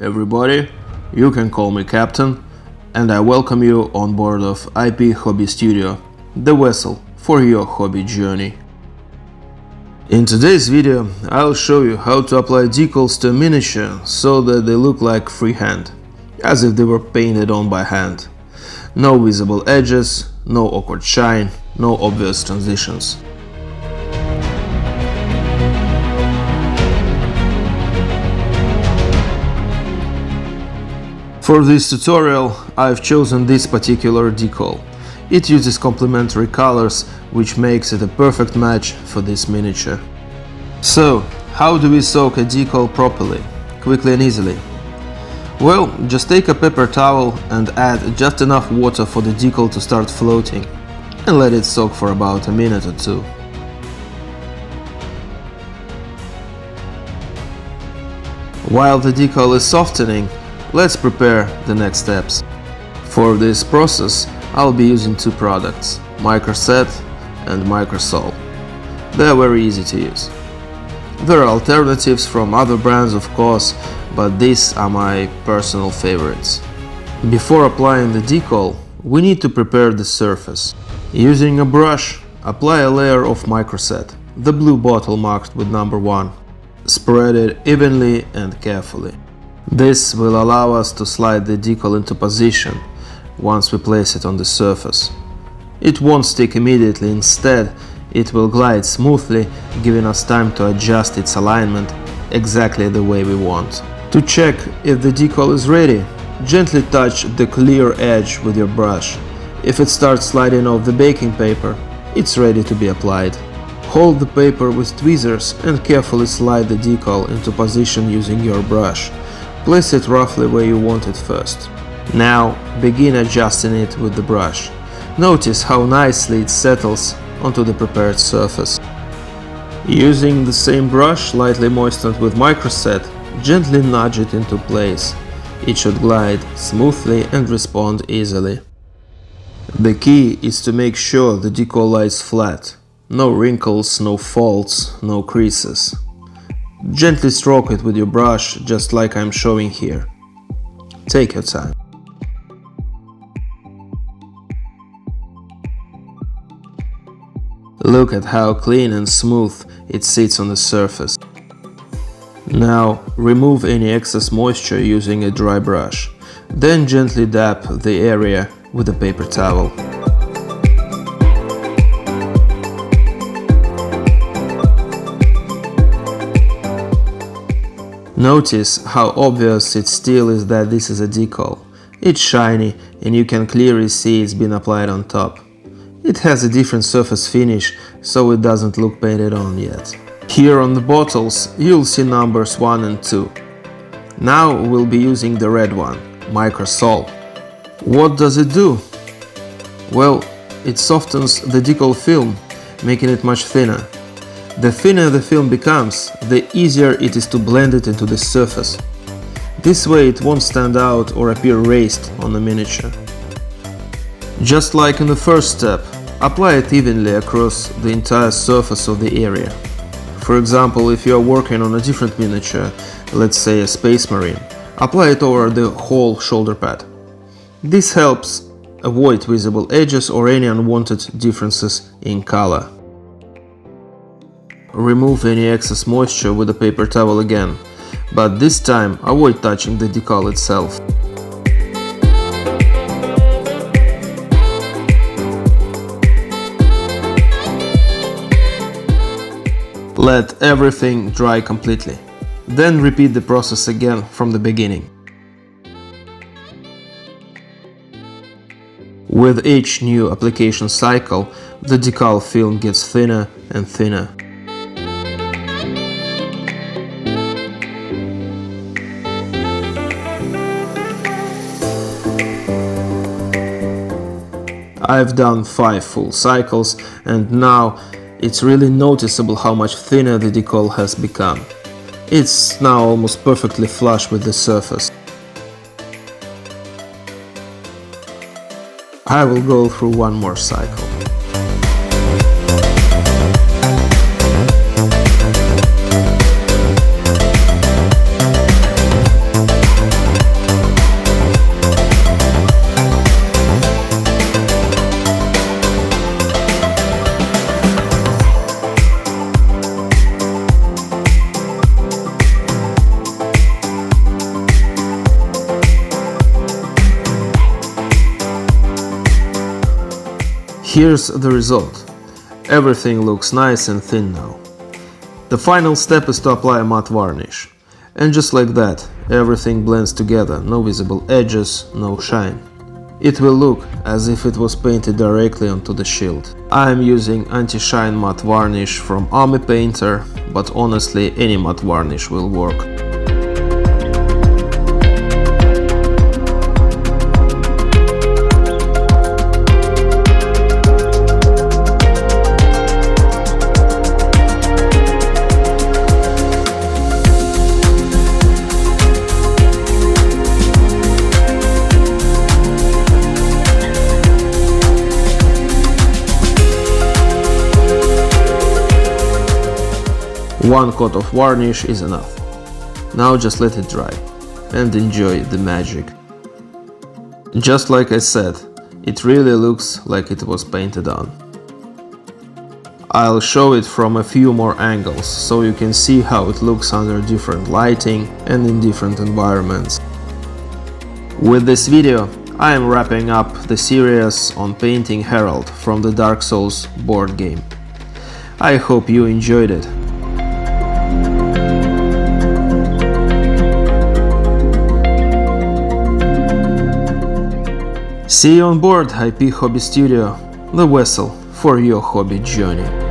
everybody, you can call me Captain, and I welcome you on board of IP Hobby Studio, the vessel for your hobby journey. In today's video, I'll show you how to apply decals to a miniature so that they look like freehand, as if they were painted on by hand. No visible edges, no awkward shine, no obvious transitions. For this tutorial, I've chosen this particular decal. It uses complementary colors, which makes it a perfect match for this miniature. So, how do we soak a decal properly, quickly and easily? Well, just take a paper towel and add just enough water for the decal to start floating, and let it soak for about a minute or two. While the decal is softening, let's prepare the next steps. For this process, I'll be using two products, Microset and Microsol. They are very easy to use. There are alternatives from other brands, of course, but these are my personal favorites. Before applying the decal, we need to prepare the surface. Using a brush, apply a layer of Microset, the blue bottle marked with number 1. Spread it evenly and carefully. This will allow us to slide the decal into position once we place it on the surface. It won't stick immediately, instead it will glide smoothly, giving us time to adjust its alignment exactly the way we want. To check if the decal is ready, gently touch the clear edge with your brush. If it starts sliding off the baking paper, it's ready to be applied. Hold the paper with tweezers and carefully slide the decal into position using your brush. Place it roughly where you want it first. Now begin adjusting it with the brush. Notice how nicely it settles onto the prepared surface. Using the same brush, lightly moistened with Microset, gently nudge it into place. It should glide smoothly and respond easily. The key is to make sure the decal lies flat. No wrinkles, no faults, no creases. Gently stroke it with your brush, just like I'm showing here. Take your time. Look at how clean and smooth it sits on the surface. Now remove any excess moisture using a dry brush. Then gently dab the area with a paper towel. Notice how obvious it still is that this is a decal. It's shiny and you can clearly see it's been applied on top. It has a different surface finish, so it doesn't look painted on yet. Here on the bottles you'll see numbers 1 and 2. Now we'll be using the red one, Microsol. What does it do? Well, it softens the decal film, making it much thinner. The thinner the film becomes, the easier it is to blend it into the surface. This way it won't stand out or appear raised on the miniature. Just like in the first step, apply it evenly across the entire surface of the area. For example, if you are working on a different miniature, let's say a Space Marine, apply it over the whole shoulder pad. This helps avoid visible edges or any unwanted differences in color. Remove any excess moisture with a paper towel again, but this time avoid touching the decal itself. Let everything dry completely. Then repeat the process again from the beginning. With each new application cycle, the decal film gets thinner and thinner. I've done 5 full cycles, and now it's really noticeable how much thinner the decal has become. It's now almost perfectly flush with the surface. I will go through one more cycle. Here's the result. Everything looks nice and thin now. The final step is to apply a matte varnish. And just like that, everything blends together, no visible edges, no shine. It will look as if it was painted directly onto the shield. I am using anti-shine matte varnish from Army Painter, but honestly any matte varnish will work. One coat of varnish is enough. Now just let it dry and enjoy the magic. Just like I said, it really looks like it was painted on. I'll show it from a few more angles so you can see how it looks under different lighting and in different environments. With this video, I am wrapping up the series on painting Herald from the Dark Souls board game. I hope you enjoyed it. See you on board IP Hobby Studio, the vessel for your hobby journey.